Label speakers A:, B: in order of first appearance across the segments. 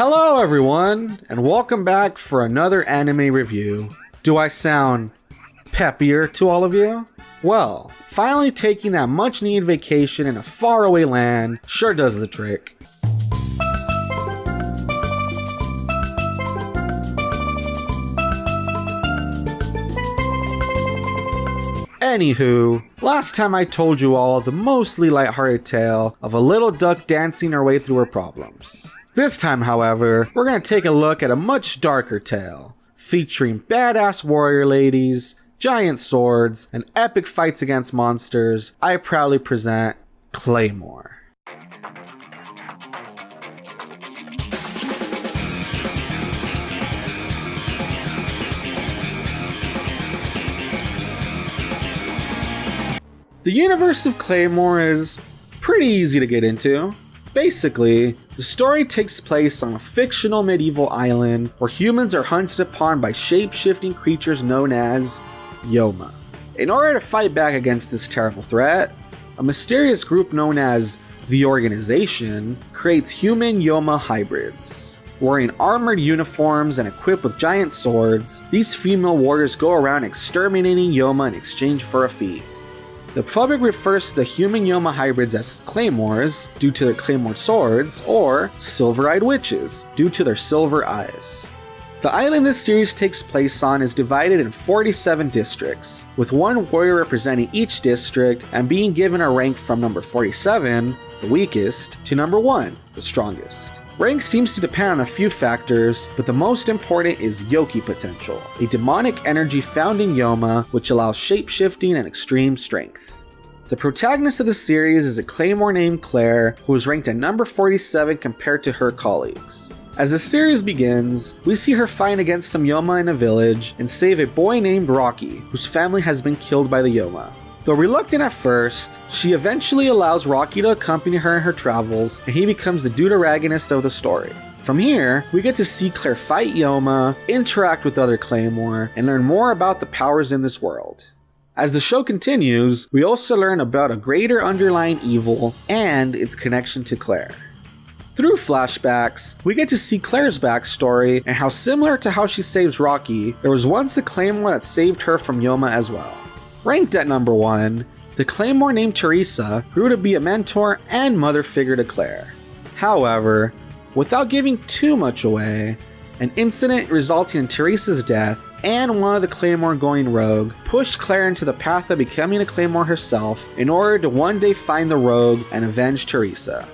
A: Hello everyone, and welcome back for another anime review. Do I sound peppier to all of you? Well, finally taking that much needed vacation in a faraway land sure does the trick. Anywho, last time I told you all the mostly lighthearted tale of a little duck dancing her way through her problems. This time, however, we're going to take a look at a much darker tale, featuring badass warrior ladies, giant swords, and epic fights against monsters. I proudly present Claymore. The universe of Claymore is pretty easy to get into. Basically, the story takes place on a fictional medieval island where humans are hunted upon by shape-shifting creatures known as Yoma. In order to fight back against this terrible threat, a mysterious group known as the Organization creates human Yoma hybrids. Wearing armored uniforms and equipped with giant swords, these female warriors go around exterminating Yoma in exchange for a fee. The public refers to the human Yoma hybrids as Claymores due to their Claymore swords, or Silver-Eyed Witches due to their silver eyes. The island this series takes place on is divided in 47 districts, with one warrior representing each district and being given a rank from number 47, the weakest, to number 1, the strongest. Rank seems to depend on a few factors, but the most important is Yoki potential, a demonic energy found in Yoma which allows shape-shifting and extreme strength. The protagonist of the series is a Claymore named Claire, who is ranked at number 47 compared to her colleagues. As the series begins, we see her fighting against some Yoma in a village and save a boy named Rocky, whose family has been killed by the Yoma. Though reluctant at first, she eventually allows Rocky to accompany her in her travels, and he becomes the deuteragonist of the story. From here, we get to see Claire fight Yoma, interact with other Claymore, and learn more about the powers in this world. As the show continues, we also learn about a greater underlying evil and its connection to Claire. Through flashbacks, we get to see Claire's backstory and how, similar to how she saves Rocky, there was once a Claymore that saved her from Yoma as well. Ranked at number 1, the Claymore named Teresa grew to be a mentor and mother figure to Claire. However, without giving too much away, an incident resulting in Teresa's death and one of the Claymore going rogue pushed Claire into the path of becoming a Claymore herself in order to one day find the rogue and avenge Teresa.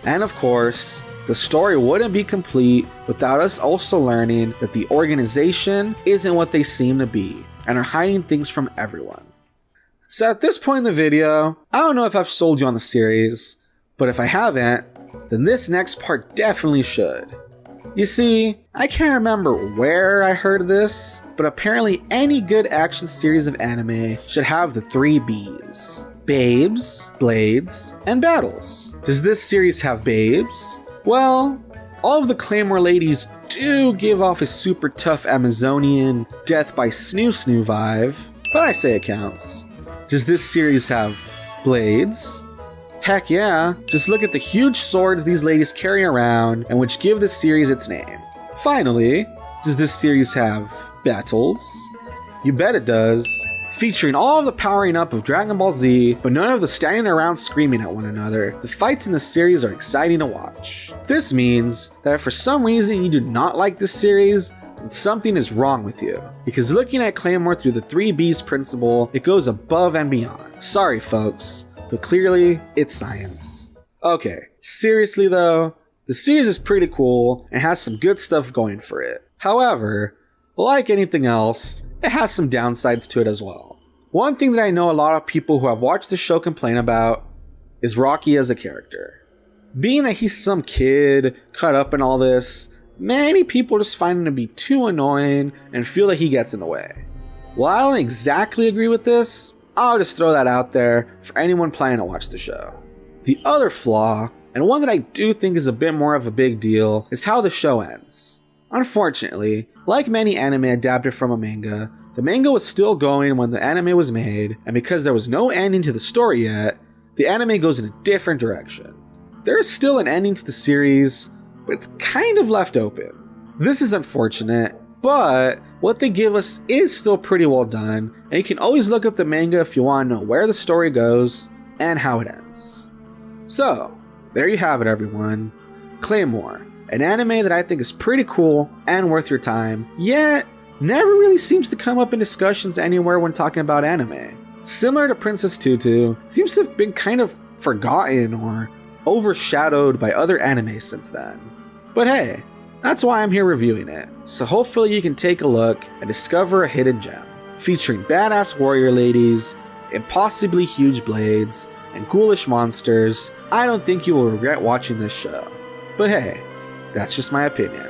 A: And of course, the story wouldn't be complete without us also learning that the Organization isn't what they seem to be, and are hiding things from everyone. So at this point in the video, I don't know if I've sold you on the series, but if I haven't, then this next part definitely should. You see, I can't remember where I heard this, but apparently any good action series of anime should have the 3 Bs. Babes, Blades, and Battles. Does this series have babes? Well, all of the Claymore ladies do give off a super tough Amazonian, death by snoo vibe, but I say it counts. Does this series have blades? Heck yeah, just look at the huge swords these ladies carry around and which give the series its name. Finally, does this series have battles? You bet it does. Featuring all of the powering up of Dragon Ball Z, but none of the standing around screaming at one another, the fights in the series are exciting to watch. This means that if for some reason you do not like this series, then something is wrong with you. Because looking at Claymore through the 3 Bs principle, it goes above and beyond. Sorry folks, but clearly it's science. Okay, seriously though, the series is pretty cool and has some good stuff going for it. However, like anything else, it has some downsides to it as well. One thing that I know a lot of people who have watched the show complain about is Rocky as a character. Being that he's some kid, cut up and all this, many people just find him to be too annoying and feel that he gets in the way. While I don't exactly agree with this, I'll just throw that out there for anyone planning to watch the show. The other flaw, and one that I do think is a bit more of a big deal, is how the show ends. Unfortunately, like many anime adapted from a manga, the manga was still going when the anime was made, and because there was no ending to the story yet, the anime goes in a different direction. There is still an ending to the series, but it's kind of left open. This is unfortunate, but what they give us is still pretty well done, and you can always look up the manga if you want to know where the story goes and how it ends. So, there you have it everyone. Claymore, an anime that I think is pretty cool and worth your time, yet never really seems to come up in discussions anywhere when talking about anime. Similar to Princess Tutu, seems to have been kind of forgotten or overshadowed by other anime since then. But hey, that's why I'm here reviewing it, so hopefully you can take a look and discover a hidden gem, featuring badass warrior ladies, impossibly huge blades, and ghoulish monsters. I don't think you will regret watching this show. But hey, that's just my opinion.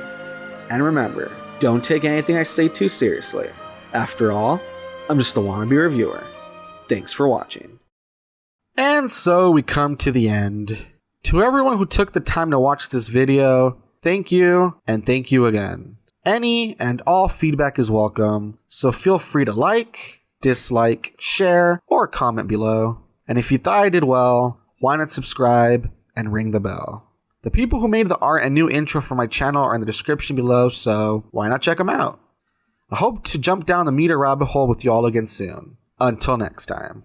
A: And remember, don't take anything I say too seriously. After all, I'm just a wannabe reviewer. Thanks for watching. And so we come to the end. To everyone who took the time to watch this video, thank you, and thank you again. Any and all feedback is welcome, so feel free to like, dislike, share, or comment below. And if you thought I did well, why not subscribe and ring the bell? The people who made the art and new intro for my channel are in the description below, so why not check them out? I hope to jump down the meter rabbit hole with you all again soon. Until next time.